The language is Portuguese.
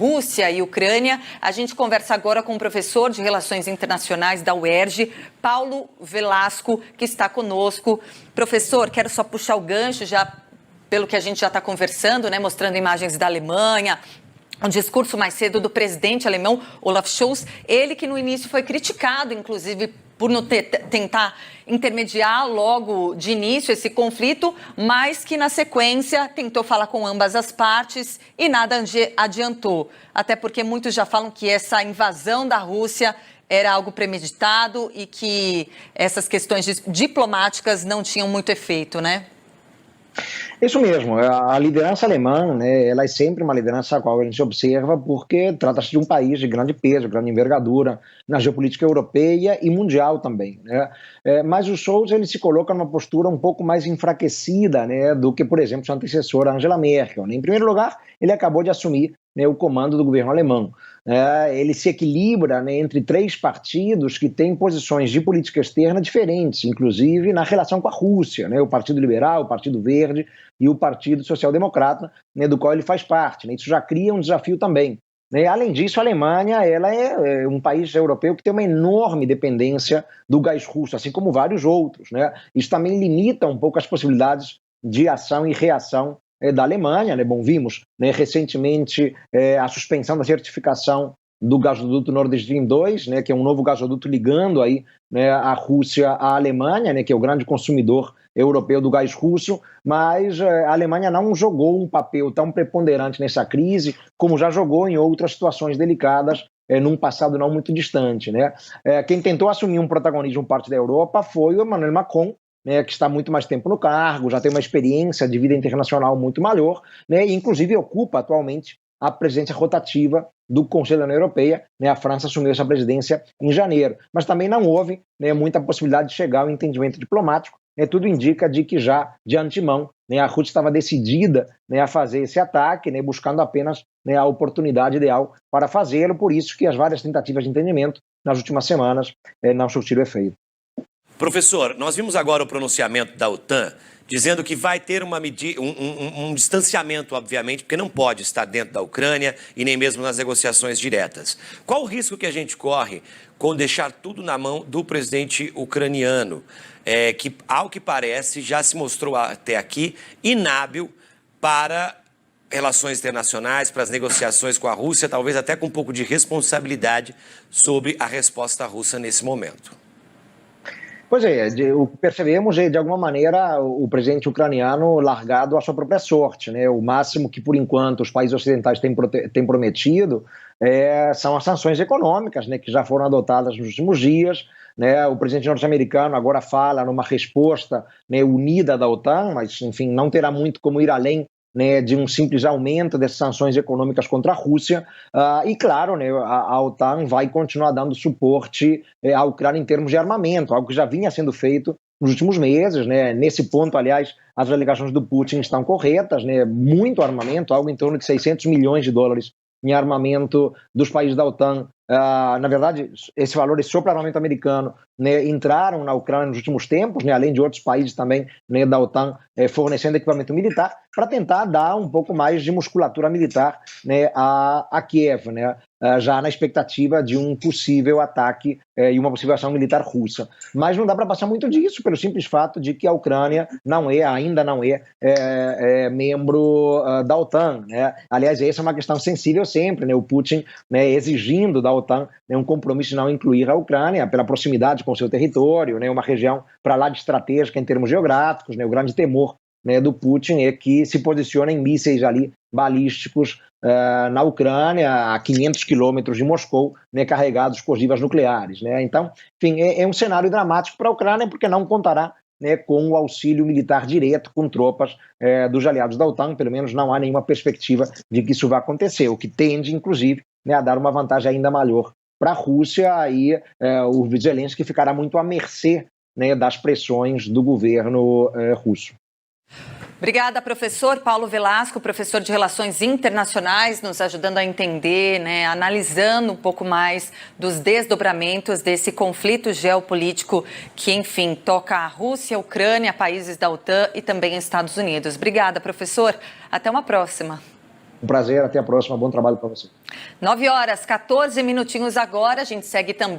Rússia e Ucrânia. A gente conversa agora com o professor de Relações Internacionais da UERJ, Paulo Velasco, que está conosco. Professor, quero só puxar o gancho já pelo que a gente já está conversando, né, mostrando imagens da Alemanha, um discurso mais cedo do presidente alemão Olaf Scholz, ele que no início foi criticado, inclusive, por não tentar intermediar logo de início esse conflito, mas que na sequência tentou falar com ambas as partes e nada adiantou. Até porque muitos já falam que essa invasão da Rússia era algo premeditado e que essas questões diplomáticas não tinham muito efeito, né? Isso mesmo, a liderança alemã, né, ela é sempre uma liderança a qual a gente observa porque trata-se de um país de grande peso, grande envergadura na geopolítica europeia e mundial também, né? Mas o Scholz, ele se coloca numa postura um pouco mais enfraquecida, né, do que, por exemplo, sua antecessora Angela Merkel, né? Em primeiro lugar, ele acabou de assumir, né, o comando do governo alemão. Ele se equilibra, né, entre três partidos que têm posições de política externa diferentes, inclusive na relação com a Rússia, né, o Partido Liberal, o Partido Verde e o Partido Social Democrata, né, do qual ele faz parte, né. Isso já cria um desafio também, né. Além disso, a Alemanha ela é um país europeu que tem uma enorme dependência do gás russo, assim como vários outros, né. Isso também limita um pouco as possibilidades de ação e reação da Alemanha, né? Bom, vimos, né, recentemente a suspensão da certificação do gasoduto Nord Stream 2, né, que é um novo gasoduto ligando aí, né, a Rússia à Alemanha, né, que é o grande consumidor europeu do gás russo, mas a Alemanha não jogou um papel tão preponderante nessa crise como já jogou em outras situações delicadas num passado não muito distante, né? Quem tentou assumir um protagonismo parte da Europa foi o Emmanuel Macron, né, que está muito mais tempo no cargo, já tem uma experiência de vida internacional muito maior, né, e inclusive ocupa atualmente a presidência rotativa do Conselho da União Europeia, né, a França assumiu essa presidência em janeiro, mas também não houve, né, muita possibilidade de chegar ao entendimento diplomático, né, tudo indica de que já de antemão, né, a Rússia estava decidida, né, a fazer esse ataque, né, buscando apenas, né, a oportunidade ideal para fazê-lo, por isso que as várias tentativas de entendimento nas últimas semanas não surtiram efeito. Professor, nós vimos agora o pronunciamento da OTAN dizendo que vai ter um distanciamento, obviamente, porque não pode estar dentro da Ucrânia e nem mesmo nas negociações diretas. Qual o risco que a gente corre com deixar tudo na mão do presidente ucraniano, que, ao que parece, já se mostrou até aqui inábil para relações internacionais, para as negociações com a Rússia, talvez até com um pouco de responsabilidade sobre a resposta russa nesse momento? Pois é, percebemos de alguma maneira o presidente ucraniano largado à sua própria sorte, né? O máximo que por enquanto os países ocidentais têm prometido são as sanções econômicas, né, que já foram adotadas nos últimos dias, né? O presidente norte-americano agora fala numa resposta, né, unida da OTAN, mas enfim não terá muito como ir além, né, de um simples aumento dessas sanções econômicas contra a Rússia, e claro, né, a OTAN vai continuar dando suporte à Ucrânia em termos de armamento, algo que já vinha sendo feito nos últimos meses, né. Nesse ponto, aliás, as alegações do Putin estão corretas, né, muito armamento, algo em torno de 600 milhões de dólares em armamento dos países da OTAN. Na verdade, esse valor é só para armamento americano, né, entraram na Ucrânia nos últimos tempos, né, além de outros países também, né, da OTAN fornecendo equipamento militar para tentar dar um pouco mais de musculatura militar, né, a Kiev, né, já na expectativa de um possível ataque e uma possível ação militar russa. Mas não dá para passar muito disso pelo simples fato de que a Ucrânia ainda não é membro da OTAN, né? Aliás, essa é uma questão sensível sempre, né? O Putin, né, exigindo da OTAN, né, um compromisso de não incluir a Ucrânia pela proximidade com o seu território, né, uma região para lá de estratégica em termos geográficos, né? O grande temor, né, do Putin é que se posicionem mísseis ali balísticos na Ucrânia, a 500 quilômetros de Moscou, né, carregados com ogivas nucleares, né? Então, enfim, é um cenário dramático para a Ucrânia porque não contará, né, com o auxílio militar direto com tropas dos aliados da OTAN, pelo menos não há nenhuma perspectiva de que isso vá acontecer, o que tende, inclusive, né, a dar uma vantagem ainda maior para a Rússia e o Zelensky ficará muito à mercê, né, das pressões do governo russo. Obrigada, professor Paulo Velasco, professor de Relações Internacionais, nos ajudando a entender, né, analisando um pouco mais dos desdobramentos desse conflito geopolítico que, enfim, toca a Rússia, a Ucrânia, países da OTAN e também Estados Unidos. Obrigada, professor. Até uma próxima. Um prazer, até a próxima, bom trabalho para você. 9 horas, 14 minutinhos agora, a gente segue também.